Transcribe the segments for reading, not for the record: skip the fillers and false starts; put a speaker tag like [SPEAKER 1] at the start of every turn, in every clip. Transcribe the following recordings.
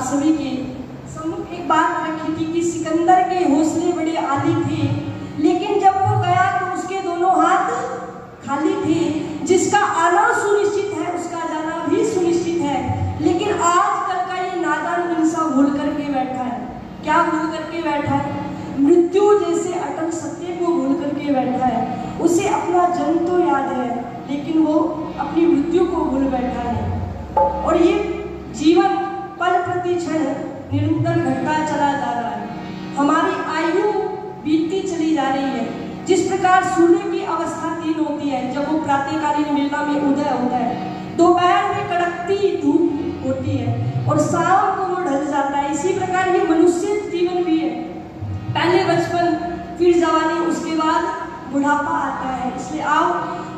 [SPEAKER 1] सभी के सम्मुख एक बात रखी थी कि सिकंदर के हौसले बड़े आली थे, लेकिन जब वो गया तो उसके दोनों हाथ खाली थे। जिसका आना सुनिश्चित है उसका जाना भी सुनिश्चित है, लेकिन आजकल का ये नादान इंसान भूल करके बैठा है। क्या भूल करके बैठा है? मृत्यु जैसे अटल सत्य को भूल करके बैठा है। उसे अपना जन्म तो याद है, लेकिन वो अपनी मृत्यु को भूल बैठा है। और ये जीवन पल प्रति क्षण निरंतर घटता चला जा रहा है। हमारी आयु बीतती चली जा रही है। जिस प्रकार सूर्य की अवस्था 3 होती है, जब वो प्रातःकालीन वेला में उदय होता है, दोपहर में कड़कती धूप होती है और शाम को वो ढल जाता है। इसी प्रकार ये मनुष्य जीवन भी है। पहले बचपन, फिर जवानी, उसके बाद बुढ़ापा आता है। इसलिए आओ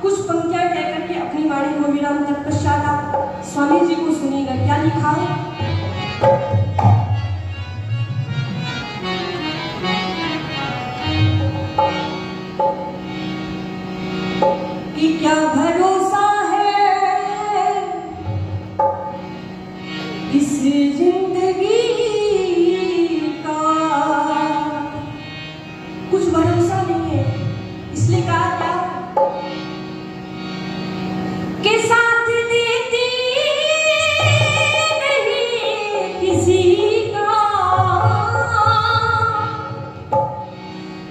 [SPEAKER 1] कुछ पंक्तियां कह करके अपनी वाणी को विराम तत्पश्चात आप स्वामी जी को सुनिएगा। क्या लिखा है? कि क्या भरोसा है इस जिंदगी का, कुछ भरोसा नहीं है। इसलिए कहा क्या के साथ देती नहीं किसी का,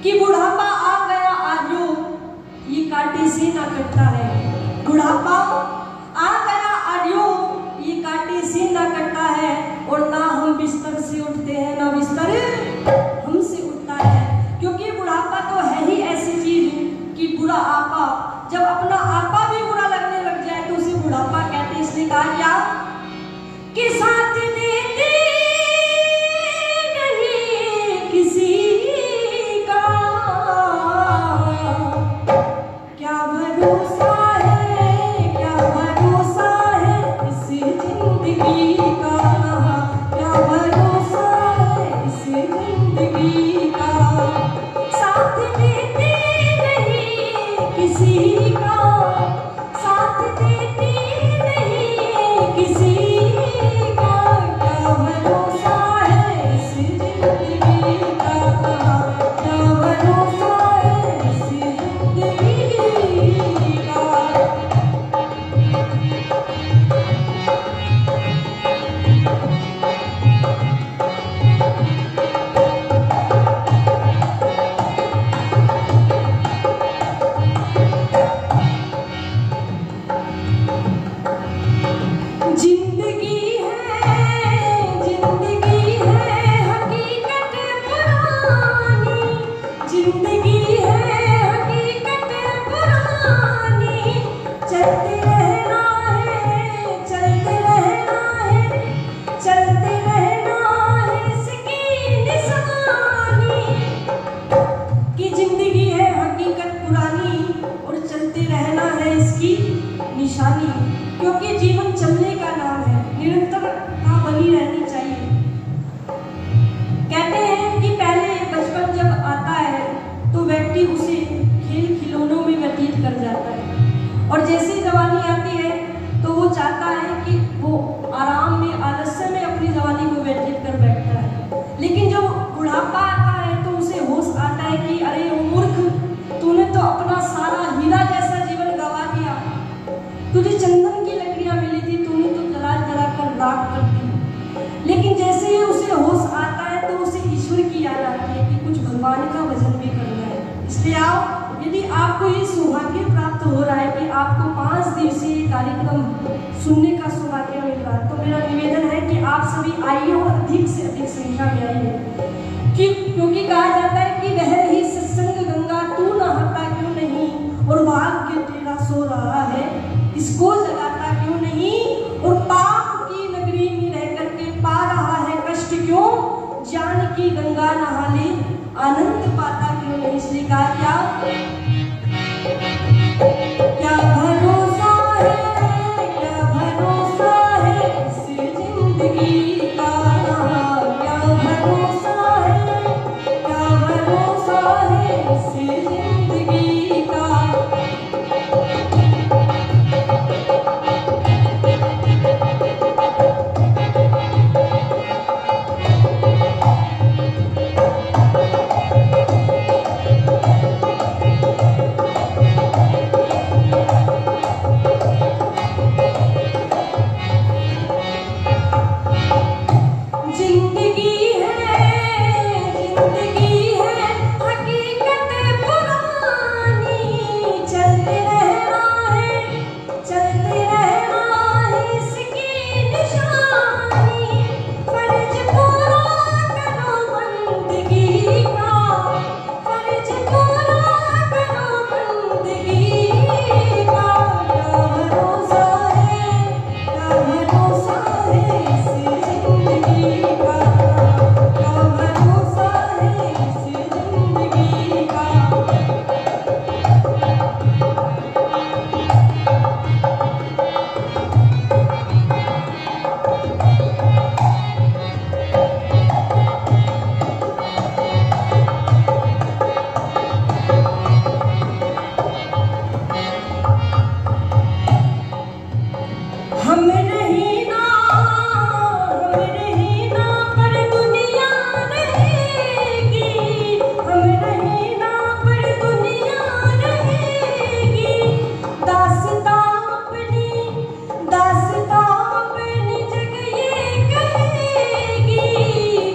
[SPEAKER 1] कि बुढ़ापा आ गया आजो ये कांटे से ना कटता है। बुढ़ापा आ गया आजो ये कांटे से ना कटता है, और ना हम बिस्तर से उठते हैं ना बिस्तर हमसे उठता है। क्योंकि बुढ़ापा तो है ही ऐसी चीज कि बुरा आपा, जब अपना आपा भी बुरा लगने लग जाए तो उसे बुढ़ापा कहते हैं। इसलिए कहा क्या कि साथ देते नहीं किसी का, क्या भरोसा है, क्या भरोसा है इस जिंदगी का, क्या भरोसा है इस जिंदगी का, साथ देते नहीं किसी का, साथ देते नहीं किसी का, क्या भरोसा है इस जिंदगी का, क्या भरोसा है इस जिंदगी का। जिंदगी है हकीकत पुरानी, जिंदगी है हकीकत पुरानी, चलते रहना है, चलते रहना है, चलते रहना है इसकी निशानी, कि जिंदगी है हकीकत पुरानी और चलते रहना है इसकी निशानी। क्योंकि जीवन चलने का नाम है, निरंतरता बनी रहनी चाहिए। कहते हैं कि पहले बचपन जब आता है तो व्यक्ति उसे खेल खिलौनों में व्यतीत कर जाता है, और जैसे जवानी आती है तो वो चाहता है कि वो आराम में, आलस्य में अपनी जवानी को व्यतीत कर बैठता है। लेकिन जब बुढ़ापा आता है तो उसे होश आता है कि अरे ओ मूर्ख, तूने तो अपना सारा हीरा जैसा जीवन गवा दिया। तुझे चंदन की लकड़ियां मिली थी, तूने तो जला जला कर राख कर दी। लेकिन जैसे ही उसे होश आता है तो उसे ईश्वर की याद आती है कि कुछ भगवान का भजन भी करना है। इसलिए आप, यदि आपको ये सौभाग्य प्राप्त हो रहा है कि आपको 5 दिवसीय कार्यक्रम सुनने का सौभाग्य मिल रहा है, तो मेरा निवेदन है कि आप सभी आइए और अधिक से अधिक संख्या में आइए। क्योंकि कहा जाता है कि वह रही सत्संग गंगा, तू नहाता क्यों नहीं, और भाग्य तेरा सो रहा है इसको जगाता क्यों नहीं, और पाप की नगरी में रह करके पा रहा है कष्ट क्यों, ज्ञान की गंगा नहा ले आनंद पाता क्यों नहीं। इसलिए कहा क्या क्या भरोसा है, क्या भरोसा है इस जिंदगी का, क्या भरोसा है, क्या भरोसा है इस जिंदगी का।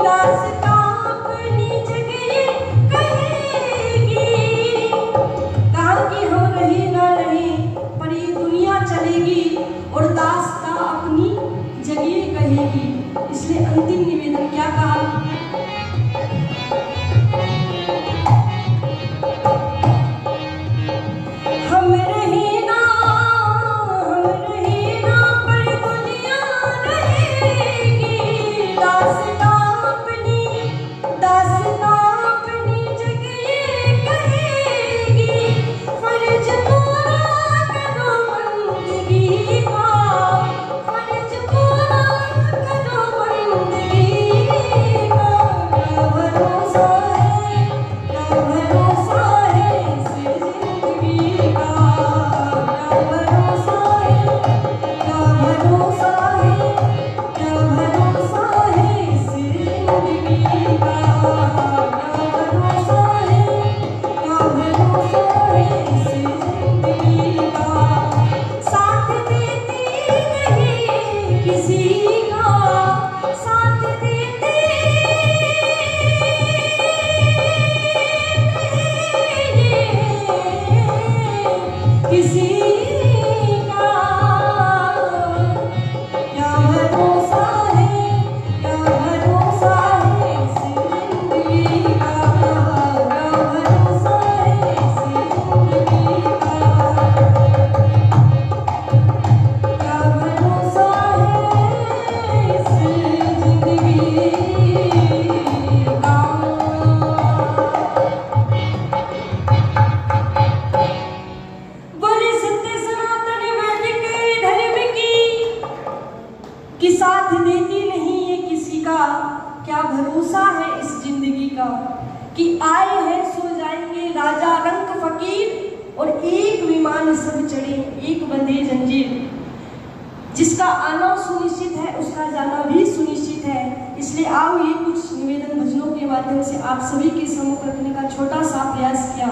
[SPEAKER 1] दास्तां अपनी जगह कहेगी। कहा कि हम रहे ना रहे पर ये दुनिया चलेगी और दास्तां अपनी जगह कहेगी। इसलिए अंतिम निवेदन क्या कहा? हम रहे ना पर दुनिया रहेगी। दास्तां अपनी जगह कहेगी। फर्ज पूरा करो बंदगी का, फर्ज पूरा करो बंदगी का। क्या भरोसा है, क्या भरोसा है इस जिंदगी का। क्या भरोसा है, क्या भरोसा है, क्या भरोसा है इस जिंदगी का। क्या भरोसा है, क्या भरोसा है इस जिंदगी का। साथ देती नहीं किसी का, साथ देती किसी का। क्या भरोसा है, क्या भरोसा है इस जिंदगी का। क्या भरोसा है इस जिंदगी का। क्या भरोसा है इस जिंदगी का। बोले सत्य सनातन वैदिक धर्म की साथ देती नहीं है किसी का। क्या भरोसा है इस जिंदगी का कि आए हैं सो जाएंगे राजा रंक फकीर और एक विमान सब चढ़े एक बंधे जंजीर। जिसका आना सुनिश्चित है उसका जाना भी सुनिश्चित है। इसलिए आओ ये कुछ निवेदन भजनों के माध्यम से आप सभी के सम्मुख रखने का छोटा सा प्रयास किया।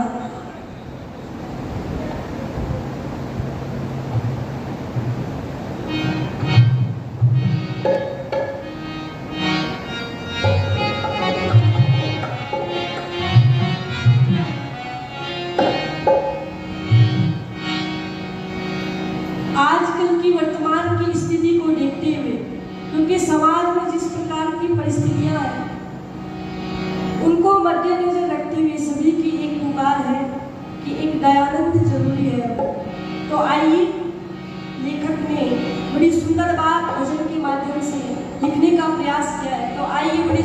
[SPEAKER 1] आजकल की वर्तमान की स्थिति को देखते हुए, क्योंकि समाज में जिस प्रकार की परिस्थितियां हैं उनको मद्देनजर रखते हुए सभी की एक पुकार है कि एक दयानंद जरूरी है। तो आइए, लेखक ने बड़ी सुंदर बात भजन के माध्यम से लिखने का प्रयास किया है। तो आइए बड़ी